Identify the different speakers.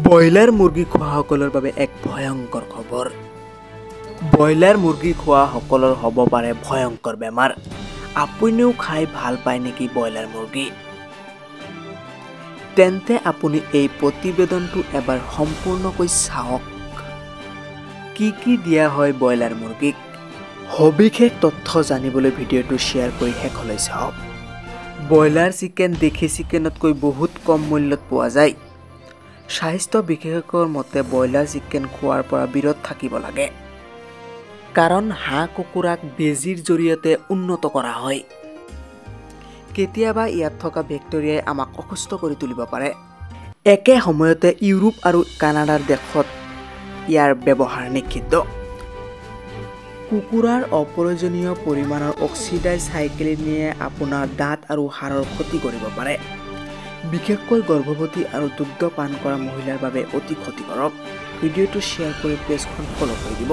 Speaker 1: Broiler মুৰ্গী খোৱাসকলৰ বাবে এক ভয়ংকৰ খবৰ। ব্ৰইলাৰ মুৰ্গী খোৱাসকলৰ হ'ব পাৰে ভয়ংকৰ বেমাৰ। আপুনিও খাই ভাল পায় নেকি ব্ৰইলাৰ মুৰ্গী? তেন্তে আপুনি এই প্ৰতিবেদনটো এবাৰ সম্পূৰ্ণকৈ চাওক। কি দিয়া হয় ব্ৰইলাৰ মুৰ্গীক? সবিশেষ তথ্য জানিবলৈ ভিডিঅ'টো শ্বেয়াৰ কৰি শেষলৈ চাওক। ব্ৰইলাৰ চিকেন দেশী চিকেনতকৈ বহুত কম মূল্যত পোৱা যায়। স্বাস্থ্য বিশেষজ্ঞৰ মতে ব্ৰইলাৰ চিকেন খোৱাৰ পৰা বিৰত থাকিব লাগে, কাৰণ হাঁহ কুকুৰাক বেজীৰ জৰিয়তে উন্নত কৰা হয়। কেতিয়াবা ইয়াত থকা বেক্টেৰিয়াই আমাক অসুস্থ কৰি তুলিব পাৰে। একে সময়তে ইউৰোপ আৰু কানাডাৰ দেশত ইয়াৰ ব্যৱহাৰ নিষিদ্ধ। কুকুৰাৰ অপ্ৰয়োজনীয় পৰিমাণৰ অক্সিডাইজ চাইক্লিনে আপোনাৰ দাঁত আৰু হাড়ৰ ক্ষতি কৰিব পাৰে, বিশেষকৈ গৰ্ভৱতী আৰু দুগ্ধ পান কৰা মহিলাৰ বাবে অতি ক্ষতিকাৰক। ভিডিঅ'টো শ্বেয়াৰ কৰি পেজখন ফ'ল' কৰি দিব।